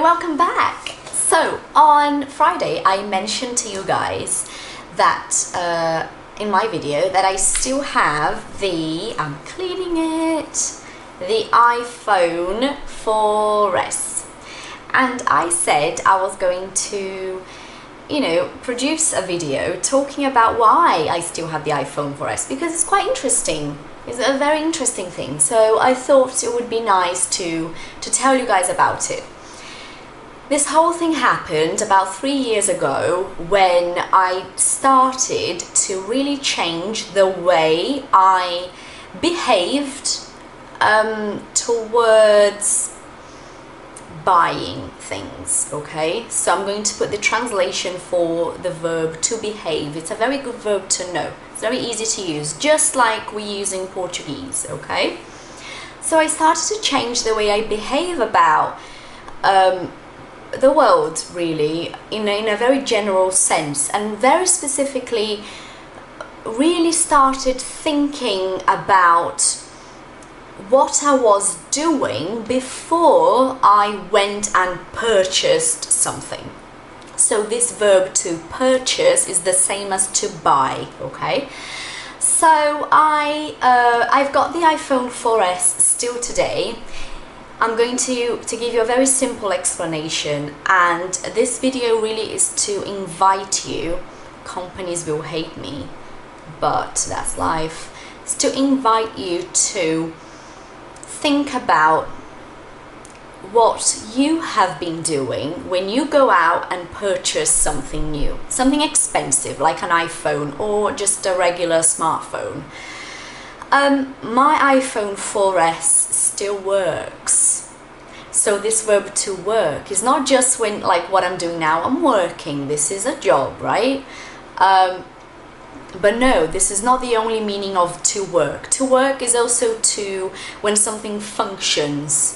welcome back. So on Friday I mentioned to you guys that in my video that I still have I'm cleaning it, the iPhone 4S, and I said I was going to produce a video talking about why I still have the iPhone 4S, because it's quite interesting. It's a very interesting thing, so I thought it would be nice to tell you guys about it. This whole thing happened about 3 years ago when I started to really change the way I behaved towards buying things, okay? So I'm going to put the translation for the verb to behave. It's a very good verb to know. It's very easy to use, just like we use in Portuguese, okay? So I started to change the way I behave about the world, really, in a very general sense, and very specifically really started thinking about what I was doing before I went and purchased something. So this verb to purchase is the same as to buy, okay? So I've got the iPhone 4S still today. I'm going to give you a very simple explanation, and this video really is to invite you. Companies will hate me, but that's life. It's to invite you to think about what you have been doing when you go out and purchase something new, something expensive like an iPhone or just a regular smartphone. My iPhone 4S still works. So this verb to work is not just when, like what I'm doing now, I'm working, this is a job, right? But no, this is not the only meaning of to work. To work is also when something functions,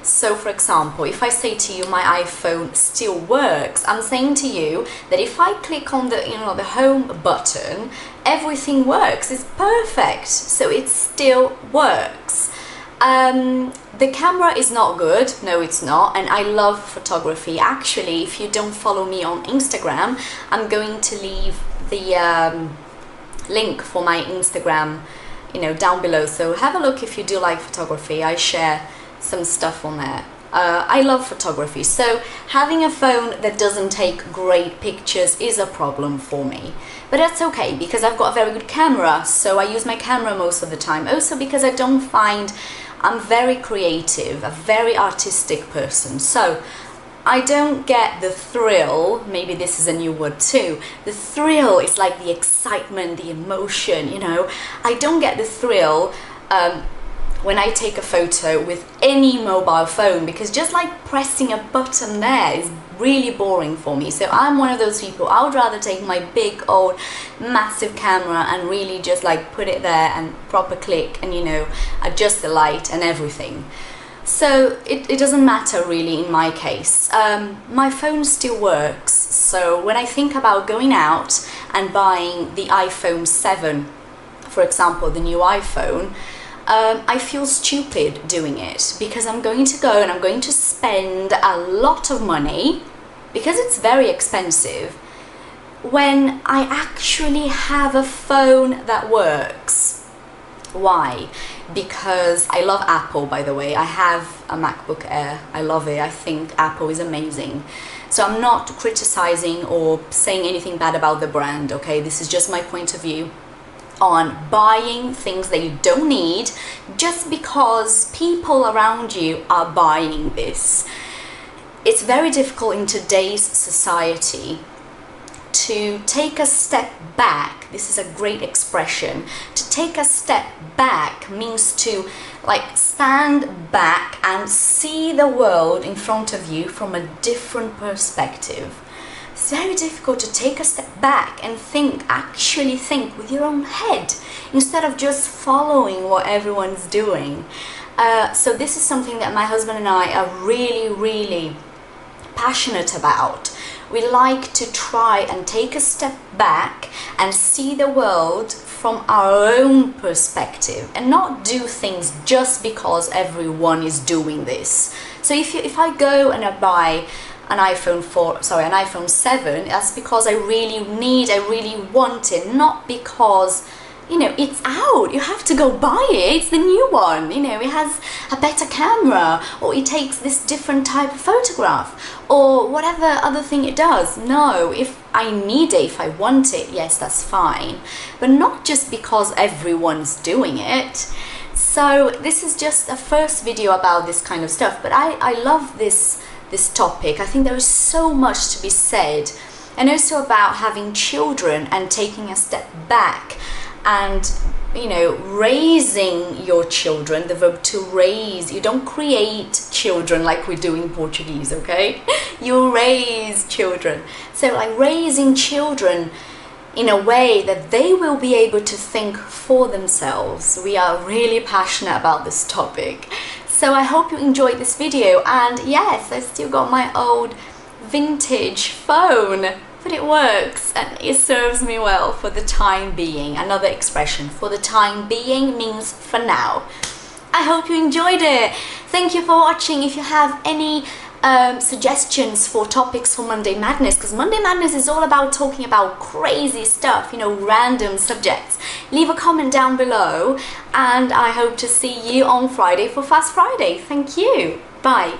So for example, if I say to you my iPhone still works, I'm saying to you that if I click on the home button, everything works. It's perfect. So it still works. The camera is not good, no it's not, and I love photography. Actually, if you don't follow me on Instagram, I'm going to leave the link for my Instagram down below, so have a look if you do like photography. I share some stuff on there. I love photography, so having a phone that doesn't take great pictures is a problem for me, but that's okay because I've got a very good camera, so I use my camera most of the time. Also because I don't find I'm very creative, a very artistic person, so I don't get the thrill. Maybe this is a new word too. The thrill is like the excitement, the emotion, I don't get the thrill when I take a photo with any mobile phone, because just like pressing a button there is really boring for me. So I'm one of those people, I would rather take my big old massive camera and really just like put it there and proper click and adjust the light and everything. So it doesn't matter really in my case. My phone still works, so when I think about going out and buying the iPhone 7, for example, the new iPhone, I feel stupid doing it because I'm going to go and I'm going to spend a lot of money because it's very expensive when I actually have a phone that works. Why? Because I love Apple, by the way. I have a MacBook Air. I love it. I think Apple is amazing. So I'm not criticizing or saying anything bad about the brand, okay? This is just my point of view on buying things that you don't need just because people around you are buying this. It's very difficult in today's society to take a step back. This is a great expression. To take a step back means to stand back and see the world in front of you from a different perspective. It's very difficult to take a step back and actually think with your own head instead of just following what everyone's doing. So this is something that my husband and I are really, really passionate about. We like to try and take a step back and see the world from our own perspective and not do things just because everyone is doing this. So if I go and I buy an iPhone 7, that's because I really want it, not because, you know, it's out, you have to go buy it, it's the new one, you know, it has a better camera, or it takes this different type of photograph, or whatever other thing it does. No, if I need it, if I want it, yes, that's fine, but not just because everyone's doing it. So this is just a first video about this kind of stuff, but I love this topic. I think there is so much to be said, and also about having children and taking a step back and, you know, raising your children, the verb to raise. You don't create children like we do in Portuguese, okay? You raise children. So like raising children in a way that they will be able to think for themselves. We are really passionate about this topic. So I hope you enjoyed this video, and yes, I still got my old vintage phone, but it works and it serves me well for the time being. Another expression, for the time being, means for now. I hope you enjoyed it. Thank you for watching. If you have any suggestions for topics for Monday Madness, because Monday Madness is all about talking about crazy stuff, you know, random subjects, leave a comment down below, and I hope to see you on Friday for Fast Friday. Thank you. Bye.